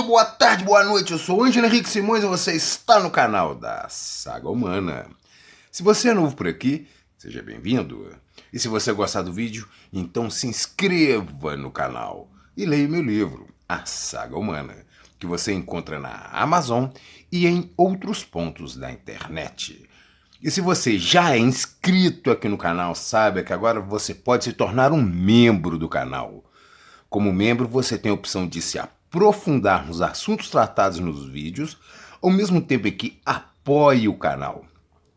boa tarde, boa noite. Eu sou Ângelo Henrique Simões e você está no canal da Saga Humana. Se você é novo por aqui, seja bem-vindo. E se você gostar do vídeo, então se inscreva no canal e leia meu livro, A Saga Humana, que você encontra na Amazon e em outros pontos da internet. E se você já é inscrito aqui no canal, saiba que agora você pode se tornar um membro do canal. Como membro, você tem a opção de se aprofundar nos assuntos tratados nos vídeos, ao mesmo tempo em que apoie o canal.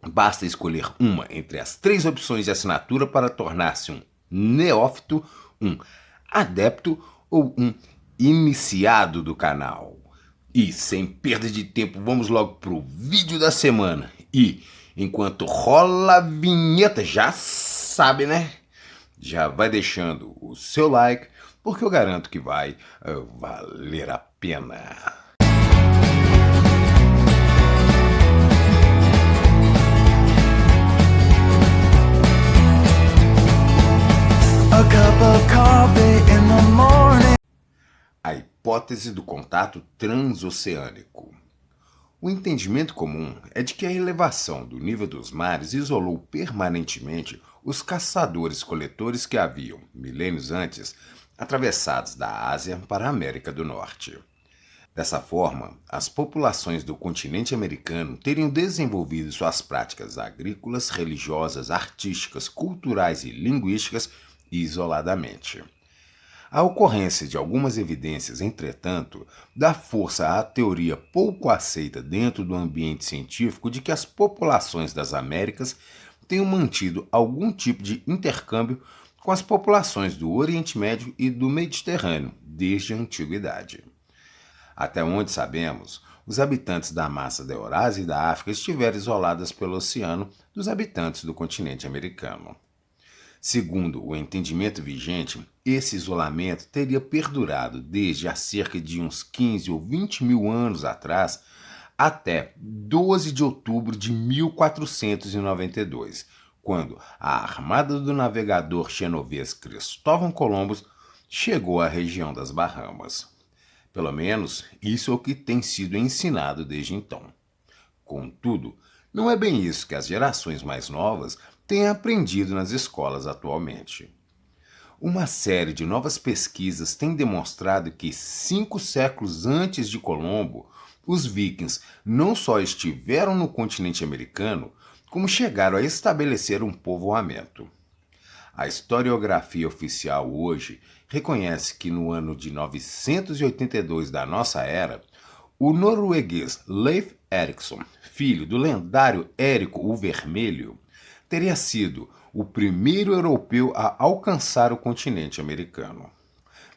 Basta escolher uma entre as 3 opções de assinatura para tornar-se um neófito, um adepto ou um iniciado do canal. E sem perda de tempo, vamos logo pro vídeo da semana. E enquanto rola a vinheta, já sabe, né? Já vai deixando o seu like, porque eu garanto que vai valer a pena. A cup of coffee in the morning. A hipótese do contato transoceânico. O entendimento comum é de que a elevação do nível dos mares isolou permanentemente os caçadores-coletores que haviam, milênios antes, atravessados da Ásia para a América do Norte. Dessa forma, as populações do continente americano teriam desenvolvido suas práticas agrícolas, religiosas, artísticas, culturais e linguísticas isoladamente. A ocorrência de algumas evidências, entretanto, dá força à teoria pouco aceita dentro do ambiente científico de que as populações das Américas tenham mantido algum tipo de intercâmbio com as populações do Oriente Médio e do Mediterrâneo desde a antiguidade. Até onde sabemos, os habitantes da massa da Eurásia e da África estiveram isolados pelo oceano dos habitantes do continente americano. Segundo o entendimento vigente, esse isolamento teria perdurado desde há cerca de uns 15 ou 20 mil anos atrás até 12 de outubro de 1492, quando a armada do navegador genovês Cristóvão Colombo chegou à região das Bahamas. Pelo menos, isso é o que tem sido ensinado desde então. Contudo, não é bem isso que as gerações mais novas têm aprendido nas escolas atualmente. Uma série de novas pesquisas tem demonstrado que 5 séculos antes de Colombo, os vikings não só estiveram no continente americano, como chegaram a estabelecer um povoamento. A historiografia oficial hoje reconhece que no ano de 982 da nossa era, o norueguês Leif Erikson, filho do lendário Érico o Vermelho, teria sido o primeiro europeu a alcançar o continente americano.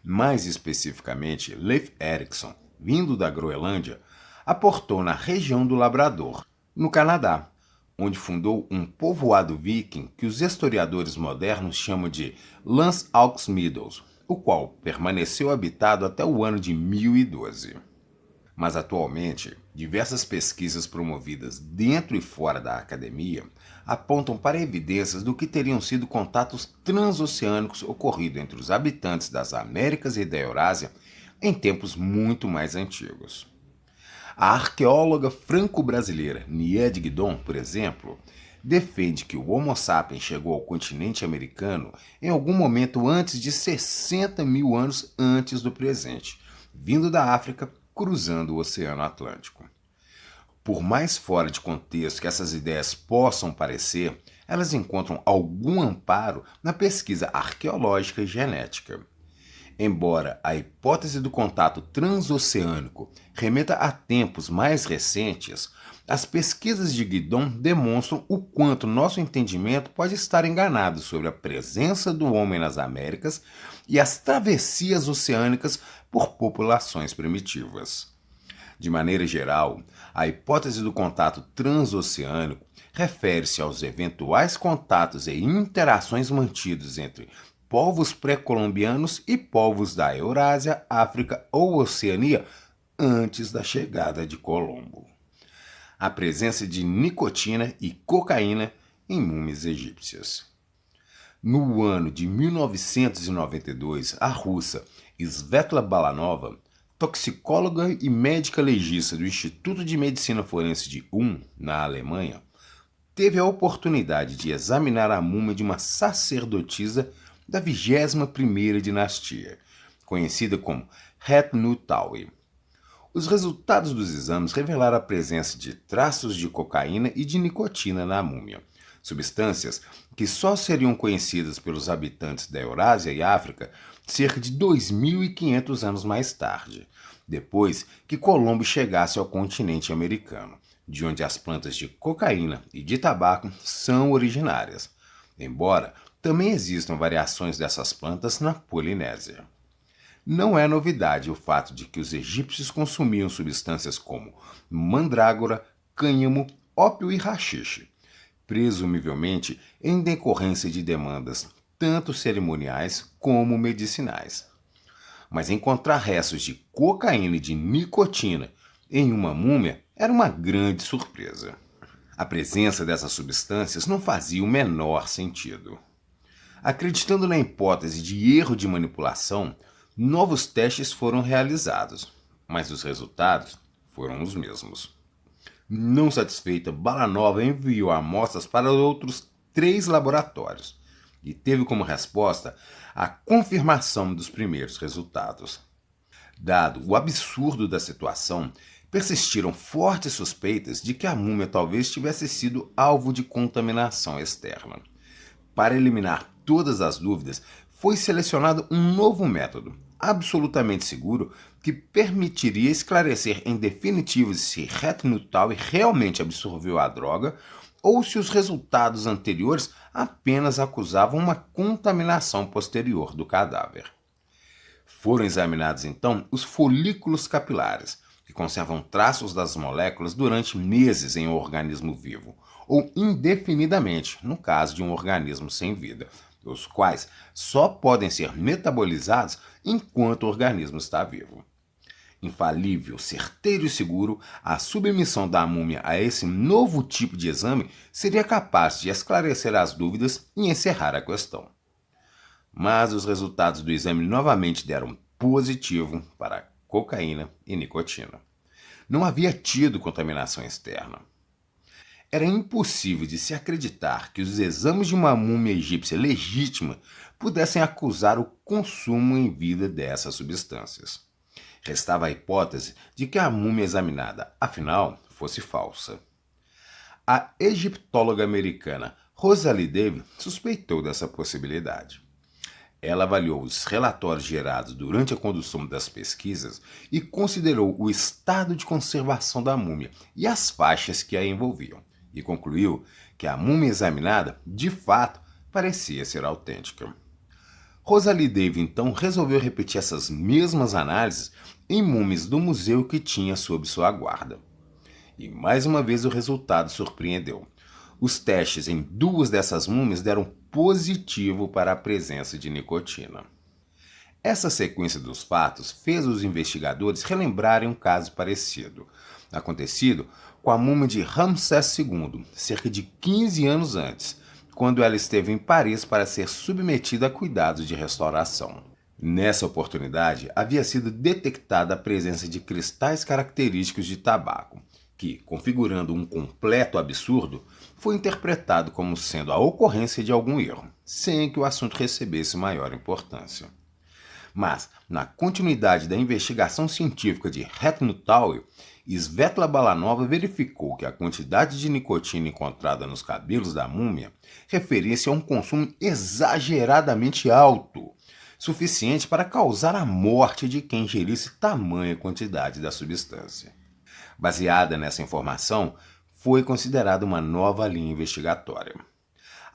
Mais especificamente, Leif Erikson, vindo da Groenlândia, aportou na região do Labrador, no Canadá, onde fundou um povoado viking que os historiadores modernos chamam de Lans aux Meadows, o qual permaneceu habitado até o ano de 1012. Mas atualmente, diversas pesquisas promovidas dentro e fora da academia apontam para evidências do que teriam sido contatos transoceânicos ocorridos entre os habitantes das Américas e da Eurásia em tempos muito mais antigos. A arqueóloga franco-brasileira Niede Guidon, por exemplo, defende que o Homo sapiens chegou ao continente americano em algum momento antes de 60 mil anos antes do presente, vindo da África, cruzando o Oceano Atlântico. Por mais fora de contexto que essas ideias possam parecer, elas encontram algum amparo na pesquisa arqueológica e genética. Embora a hipótese do contato transoceânico remeta a tempos mais recentes, as pesquisas de Guidon demonstram o quanto nosso entendimento pode estar enganado sobre a presença do homem nas Américas e as travessias oceânicas por populações primitivas. De maneira geral, a hipótese do contato transoceânico refere-se aos eventuais contatos e interações mantidos entre povos pré-colombianos e povos da Eurásia, África ou Oceania antes da chegada de Colombo. A presença de nicotina e cocaína em múmias egípcias. No ano de 1992, a russa Svetlana Balanova toxicóloga e médica legista do Instituto de Medicina Forense de Ulm, na Alemanha, teve a oportunidade de examinar a múmia de uma sacerdotisa da 21ª dinastia, conhecida como Het-Nu-Taui. Os resultados dos exames revelaram a presença de traços de cocaína e de nicotina na múmia, substâncias que só seriam conhecidas pelos habitantes da Eurásia e África cerca de 2.500 anos mais tarde, depois que Colombo chegasse ao continente americano, de onde as plantas de cocaína e de tabaco são originárias, embora também existam variações dessas plantas na Polinésia. Não é novidade o fato de que os egípcios consumiam substâncias como mandrágora, cânhamo, ópio e haxixe, presumivelmente em decorrência de demandas tanto cerimoniais como medicinais. Mas encontrar restos de cocaína e de nicotina em uma múmia era uma grande surpresa. A presença dessas substâncias não fazia o menor sentido. Acreditando na hipótese de erro de manipulação, novos testes foram realizados, mas os resultados foram os mesmos. Não satisfeita, Balanova enviou amostras para outros 3 laboratórios e teve como resposta a confirmação dos primeiros resultados. Dado o absurdo da situação, persistiram fortes suspeitas de que a múmia talvez tivesse sido alvo de contaminação externa. Para eliminar todas as dúvidas, foi selecionado um novo método, absolutamente seguro, que permitiria esclarecer em definitivo se Het-Nu-Taui realmente absorveu a droga ou se os resultados anteriores apenas acusavam uma contaminação posterior do cadáver. Foram examinados então os folículos capilares, que conservam traços das moléculas durante meses em um organismo vivo, ou indefinidamente, no caso de um organismo sem vida, os quais só podem ser metabolizados enquanto o organismo está vivo. Infalível, certeiro e seguro, a submissão da múmia a esse novo tipo de exame seria capaz de esclarecer as dúvidas e encerrar a questão. Mas os resultados do exame novamente deram positivo para cocaína e nicotina. Não havia tido contaminação externa. Era impossível de se acreditar que os exames de uma múmia egípcia legítima pudessem acusar o consumo em vida dessas substâncias. Restava a hipótese de que a múmia examinada, afinal, fosse falsa. A egiptóloga americana Rosalie David suspeitou dessa possibilidade. Ela avaliou os relatórios gerados durante a condução das pesquisas e considerou o estado de conservação da múmia e as faixas que a envolviam, e concluiu que a múmia examinada, de fato, parecia ser autêntica. Rosalie David então resolveu repetir essas mesmas análises em múmias do museu que tinha sob sua guarda. E mais uma vez o resultado surpreendeu. Os testes em 2 dessas múmias deram positivo para a presença de nicotina. Essa sequência dos fatos fez os investigadores relembrarem um caso parecido, acontecido com a múmia de Ramsés II, cerca de 15 anos antes, quando ela esteve em Paris para ser submetida a cuidados de restauração. Nessa oportunidade, havia sido detectada a presença de cristais característicos de tabaco, que, configurando um completo absurdo, foi interpretado como sendo a ocorrência de algum erro, sem que o assunto recebesse maior importância. Mas, na continuidade da investigação científica de Het-Nu-Taui, Svetla Balanova verificou que a quantidade de nicotina encontrada nos cabelos da múmia referia-se a um consumo exageradamente alto, suficiente para causar a morte de quem ingerisse tamanha quantidade da substância. Baseada nessa informação, foi considerada uma nova linha investigatória.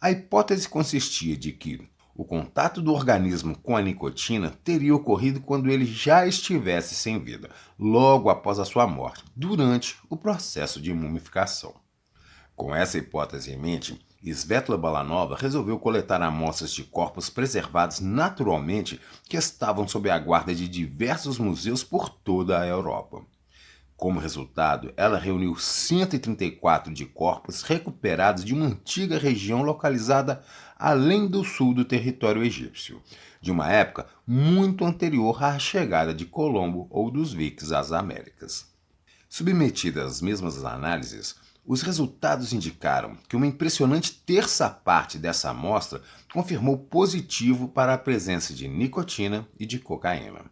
A hipótese consistia de que o contato do organismo com a nicotina teria ocorrido quando ele já estivesse sem vida, logo após a sua morte, durante o processo de mumificação. Com essa hipótese em mente, Svetla Balanova resolveu coletar amostras de corpos preservados naturalmente que estavam sob a guarda de diversos museus por toda a Europa. Como resultado, ela reuniu 134 de corpos recuperados de uma antiga região localizada além do sul do território egípcio, de uma época muito anterior à chegada de Colombo ou dos vikings às Américas. Submetidas às mesmas análises, os resultados indicaram que uma impressionante terça parte dessa amostra confirmou positivo para a presença de nicotina e de cocaína.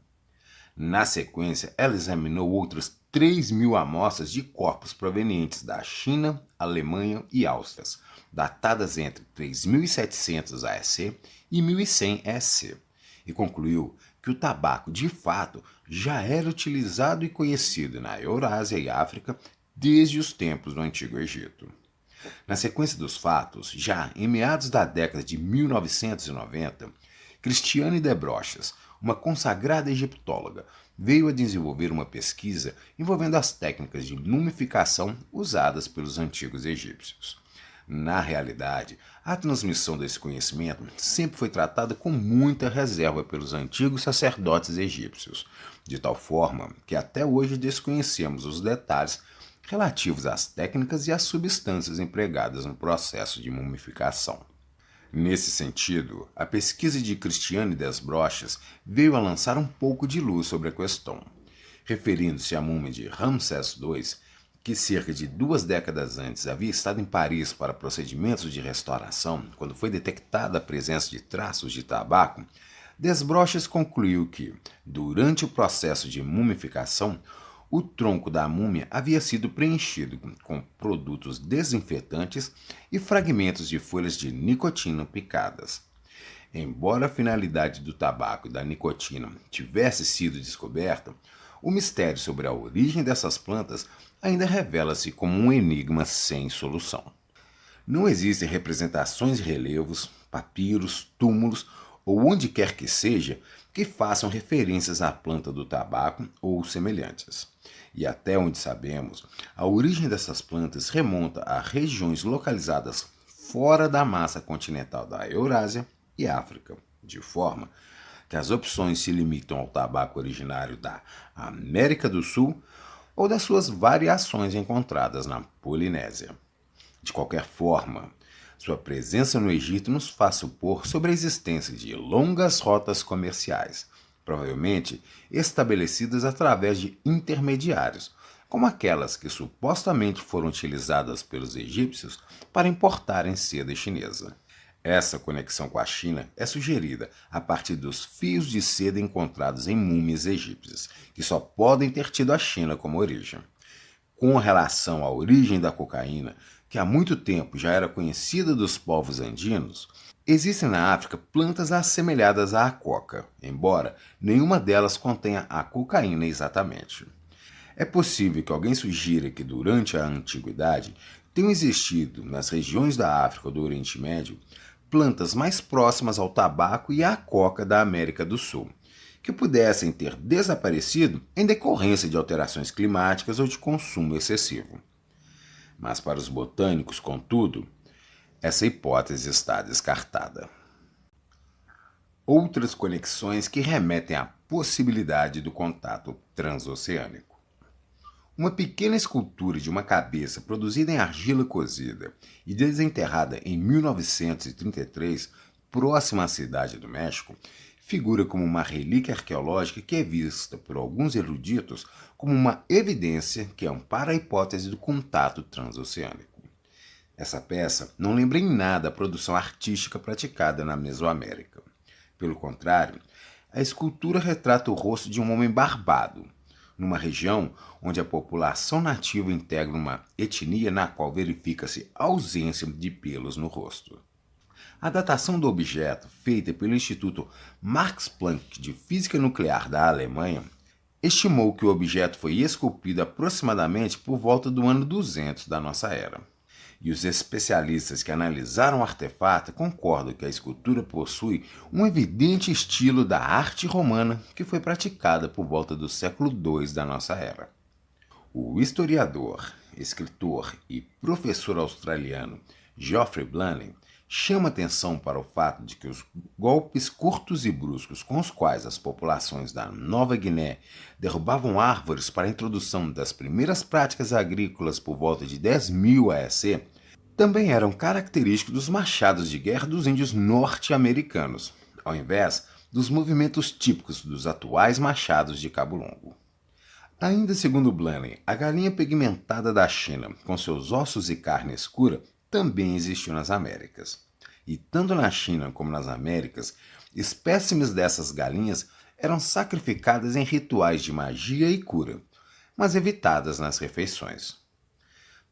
Na sequência, ela examinou outras 3.000 amostras de corpos provenientes da China, Alemanha e Áustria, datadas entre 3.700 AEC e 1.100 EC, e concluiu que o tabaco, de fato, já era utilizado e conhecido na Eurásia e África desde os tempos do Antigo Egito. Na sequência dos fatos, já em meados da década de 1990, Christiane de Brochas, uma consagrada egiptóloga, veio a desenvolver uma pesquisa envolvendo as técnicas de mumificação usadas pelos antigos egípcios. Na realidade, a transmissão desse conhecimento sempre foi tratada com muita reserva pelos antigos sacerdotes egípcios, de tal forma que até hoje desconhecemos os detalhes relativos às técnicas e às substâncias empregadas no processo de mumificação. Nesse sentido, a pesquisa de Christiane das Brochas veio a lançar um pouco de luz sobre a questão. Referindo-se à múmia de Ramsés II, que cerca de 2 décadas antes havia estado em Paris para procedimentos de restauração, quando foi detectada a presença de traços de tabaco, Desbrochas concluiu que, durante o processo de mumificação, o tronco da múmia havia sido preenchido com produtos desinfetantes e fragmentos de folhas de nicotina picadas. Embora a finalidade do tabaco e da nicotina tivesse sido descoberta, o mistério sobre a origem dessas plantas ainda revela-se como um enigma sem solução. Não existem representações de relevos, papiros, túmulos ou onde quer que seja que façam referências à planta do tabaco ou semelhantes. E até onde sabemos, a origem dessas plantas remonta a regiões localizadas fora da massa continental da Eurásia e África, de forma que as opções se limitam ao tabaco originário da América do Sul ou das suas variações encontradas na Polinésia. De qualquer forma, sua presença no Egito nos faz supor sobre a existência de longas rotas comerciais, provavelmente estabelecidas através de intermediários, como aquelas que supostamente foram utilizadas pelos egípcios para importarem seda chinesa. Essa conexão com a China é sugerida a partir dos fios de seda encontrados em múmias egípcias, que só podem ter tido a China como origem. Com relação à origem da cocaína, que há muito tempo já era conhecida dos povos andinos, existem na África plantas assemelhadas à coca, embora nenhuma delas contenha a cocaína exatamente. É possível que alguém sugira que durante a antiguidade tenham existido, nas regiões da África ou do Oriente Médio, plantas mais próximas ao tabaco e à coca da América do Sul, que pudessem ter desaparecido em decorrência de alterações climáticas ou de consumo excessivo. Mas para os botânicos, contudo, essa hipótese está descartada. Outras conexões que remetem à possibilidade do contato transoceânico. Uma pequena escultura de uma cabeça produzida em argila cozida e desenterrada em 1933, próxima à cidade do México, figura como uma relíquia arqueológica que é vista por alguns eruditos como uma evidência que ampara a hipótese do contato transoceânico. Essa peça não lembra em nada a produção artística praticada na Mesoamérica. Pelo contrário, a escultura retrata o rosto de um homem barbado, numa região onde a população nativa integra uma etnia na qual verifica-se ausência de pelos no rosto. A datação do objeto, feita pelo Instituto Max Planck de Física Nuclear da Alemanha, estimou que o objeto foi esculpido aproximadamente por volta do ano 200 da nossa era. E os especialistas que analisaram o artefato concordam que a escultura possui um evidente estilo da arte romana que foi praticada por volta do século II da nossa era. O historiador, escritor e professor australiano Geoffrey Blaney chama atenção para o fato de que os golpes curtos e bruscos com os quais as populações da Nova Guiné derrubavam árvores para a introdução das primeiras práticas agrícolas por volta de 10.000 AEC também eram característicos dos machados de guerra dos índios norte-americanos, ao invés dos movimentos típicos dos atuais machados de cabo longo. Ainda segundo Blaney, a galinha pigmentada da China, com seus ossos e carne escura, também existiu nas Américas. E tanto na China como nas Américas, espécimes dessas galinhas eram sacrificadas em rituais de magia e cura, mas evitadas nas refeições.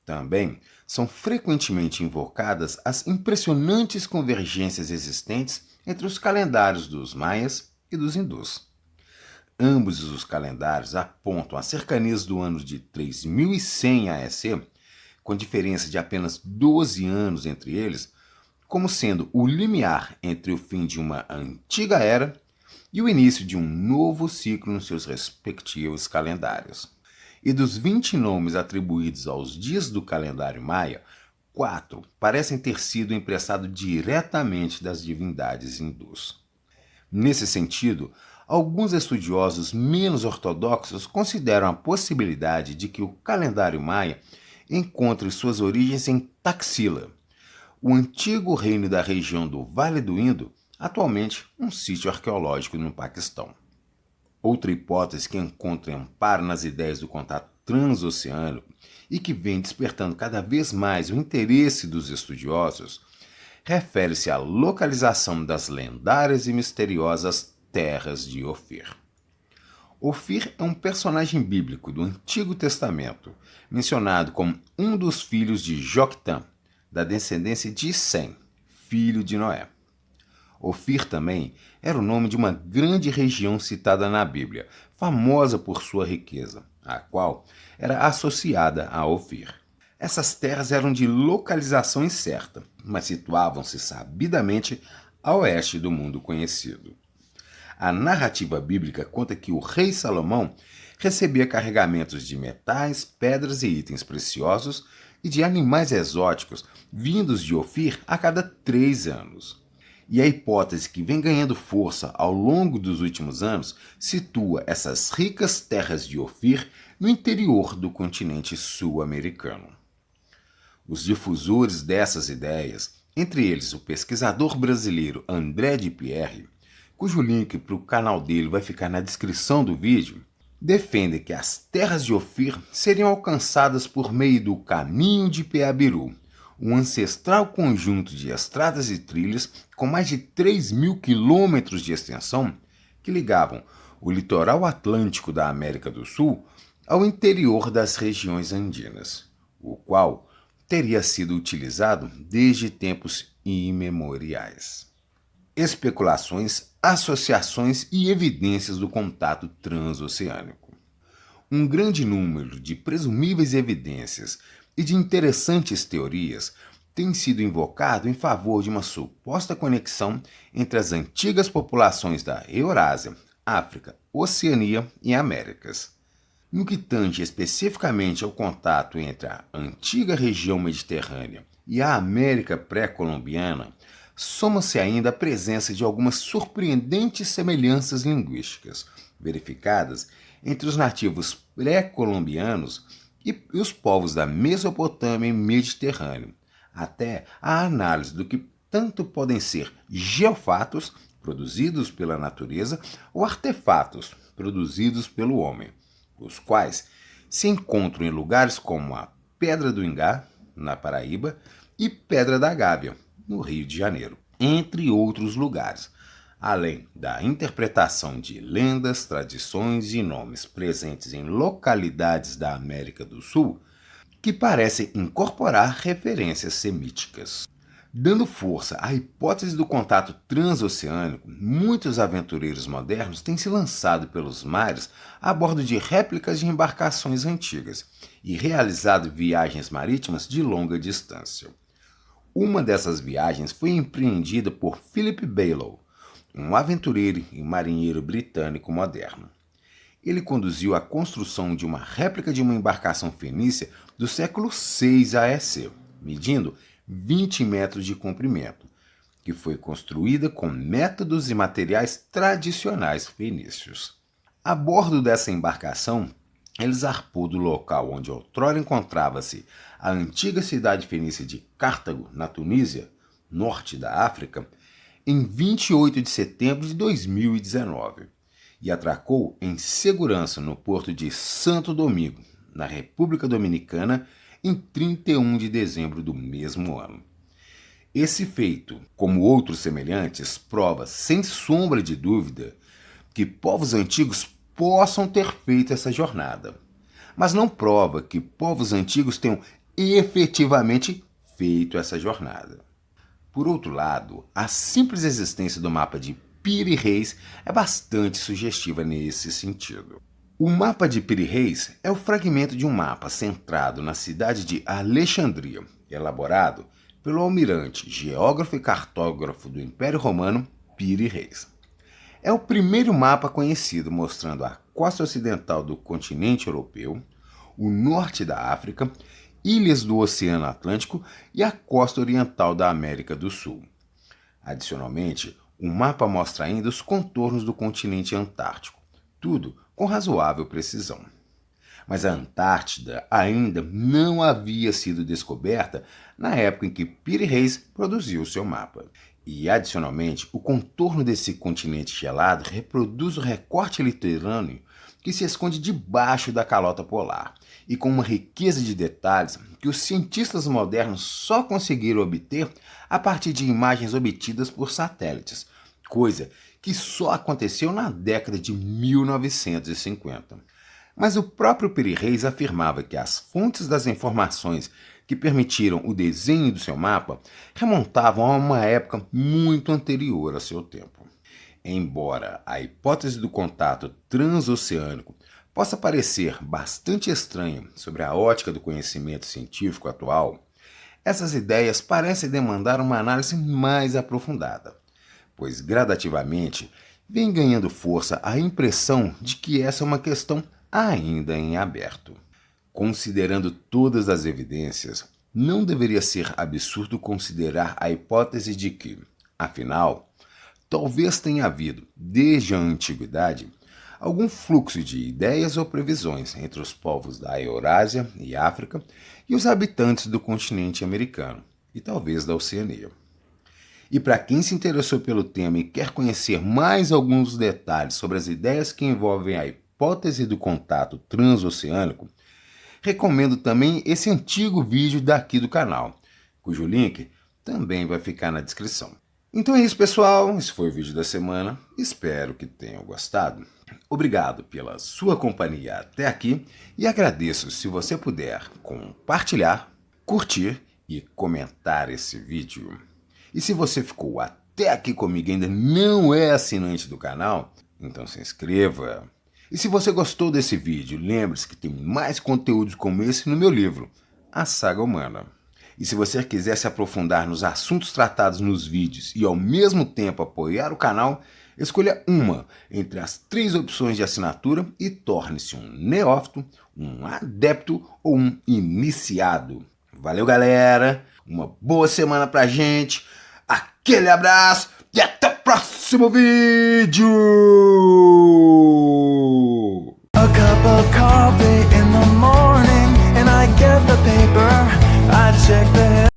Também são frequentemente invocadas as impressionantes convergências existentes entre os calendários dos maias e dos hindus. Ambos os calendários apontam as cercanias do ano de 3100 AEC, com diferença de apenas 12 anos entre eles, como sendo o limiar entre o fim de uma antiga era e o início de um novo ciclo nos seus respectivos calendários. E dos 20 nomes atribuídos aos dias do calendário maia, 4 parecem ter sido emprestados diretamente das divindades hindus. Nesse sentido, alguns estudiosos menos ortodoxos consideram a possibilidade de que o calendário maia encontre suas origens em Taxila, o antigo reino da região do Vale do Indo, atualmente um sítio arqueológico no Paquistão. Outra hipótese que encontra amparo nas ideias do contato transoceânico e que vem despertando cada vez mais o interesse dos estudiosos refere-se à localização das lendárias e misteriosas terras de Ofir. Ofir é um personagem bíblico do Antigo Testamento, mencionado como um dos filhos de Joctã, da descendência de Sem, filho de Noé. Ofir também era o nome de uma grande região citada na Bíblia, famosa por sua riqueza, a qual era associada a Ofir. Essas terras eram de localização incerta, mas situavam-se sabidamente a oeste do mundo conhecido. A narrativa bíblica conta que o rei Salomão recebia carregamentos de metais, pedras e itens preciosos e de animais exóticos vindos de Ofir a cada 3 anos. E a hipótese que vem ganhando força ao longo dos últimos anos situa essas ricas terras de Ofir no interior do continente sul-americano. Os difusores dessas ideias, entre eles o pesquisador brasileiro André de Pierre, cujo link para o canal dele vai ficar na descrição do vídeo, defendem que as terras de Ofir seriam alcançadas por meio do Caminho de Peabiru, um ancestral conjunto de estradas e trilhas com mais de 3.000 quilômetros de extensão que ligavam o litoral atlântico da América do Sul ao interior das regiões andinas, o qual teria sido utilizado desde tempos imemoriais. Especulações, associações e evidências do contato transoceânico. Um grande número de presumíveis evidências e de interessantes teorias tem sido invocado em favor de uma suposta conexão entre as antigas populações da Eurásia, África, Oceania e Américas. No que tange especificamente ao contato entre a antiga região mediterrânea e a América pré-colombiana, soma-se ainda a presença de algumas surpreendentes semelhanças linguísticas, verificadas entre os nativos pré-colombianos e os povos da Mesopotâmia e Mediterrâneo, até a análise do que tanto podem ser geofatos, produzidos pela natureza, ou artefatos, produzidos pelo homem, os quais se encontram em lugares como a Pedra do Ingá, na Paraíba, e Pedra da Gávea, no Rio de Janeiro, entre outros lugares, além da interpretação de lendas, tradições e nomes presentes em localidades da América do Sul que parecem incorporar referências semíticas. Dando força à hipótese do contato transoceânico, muitos aventureiros modernos têm se lançado pelos mares a bordo de réplicas de embarcações antigas e realizado viagens marítimas de longa distância. Uma dessas viagens foi empreendida por Philip Beylow, um aventureiro e marinheiro britânico moderno. Ele conduziu a construção de uma réplica de uma embarcação fenícia do século VI AEC, medindo 20 metros de comprimento, que foi construída com métodos e materiais tradicionais fenícios. A bordo dessa embarcação, ele zarpou do local onde outrora encontrava-se a antiga cidade fenícia de Cartago, na Tunísia, norte da África, em 28 de setembro de 2019 e atracou em segurança no porto de Santo Domingo, na República Dominicana, em 31 de dezembro do mesmo ano. Esse feito, como outros semelhantes, prova sem sombra de dúvida que povos antigos possam ter feito essa jornada, mas não prova que povos antigos tenham efetivamente feito essa jornada. Por outro lado, a simples existência do mapa de Piri Reis é bastante sugestiva nesse sentido. O mapa de Piri Reis é o fragmento de um mapa centrado na cidade de Alexandria, elaborado pelo almirante, geógrafo e cartógrafo do Império Romano, Piri Reis. É o primeiro mapa conhecido mostrando a costa ocidental do continente europeu, o norte da África, ilhas do Oceano Atlântico e a costa oriental da América do Sul. Adicionalmente, o mapa mostra ainda os contornos do continente antártico, tudo com razoável precisão. Mas a Antártida ainda não havia sido descoberta na época em que Piri Reis produziu seu mapa. E, adicionalmente, o contorno desse continente gelado reproduz o recorte litorâneo que se esconde debaixo da calota polar, e com uma riqueza de detalhes que os cientistas modernos só conseguiram obter a partir de imagens obtidas por satélites, coisa que só aconteceu na década de 1950. Mas o próprio Piri Reis afirmava que as fontes das informações que permitiram o desenho do seu mapa remontavam a uma época muito anterior a seu tempo. Embora a hipótese do contato transoceânico possa parecer bastante estranha sobre a ótica do conhecimento científico atual, essas ideias parecem demandar uma análise mais aprofundada, pois gradativamente vem ganhando força a impressão de que essa é uma questão ainda em aberto. Considerando todas as evidências, não deveria ser absurdo considerar a hipótese de que, afinal, talvez tenha havido, desde a antiguidade, algum fluxo de ideias ou previsões entre os povos da Eurásia e África e os habitantes do continente americano, e talvez da Oceania. E para quem se interessou pelo tema e quer conhecer mais alguns detalhes sobre as ideias que envolvem a hipótese do contato transoceânico, recomendo também esse antigo vídeo daqui do canal, cujo link também vai ficar na descrição. Então é isso, pessoal. Esse foi o vídeo da semana. Espero que tenham gostado. Obrigado pela sua companhia até aqui e agradeço se você puder compartilhar, curtir e comentar esse vídeo. E se você ficou até aqui comigo e ainda não é assinante do canal, então se inscreva. E se você gostou desse vídeo, lembre-se que tem mais conteúdos como esse no meu livro, A Saga Humana. E se você quiser se aprofundar nos assuntos tratados nos vídeos e ao mesmo tempo apoiar o canal, escolha uma entre as 3 opções de assinatura e torne-se um neófito, um adepto ou um iniciado. Valeu, galera! Uma boa semana pra gente, aquele abraço e até o próximo vídeo!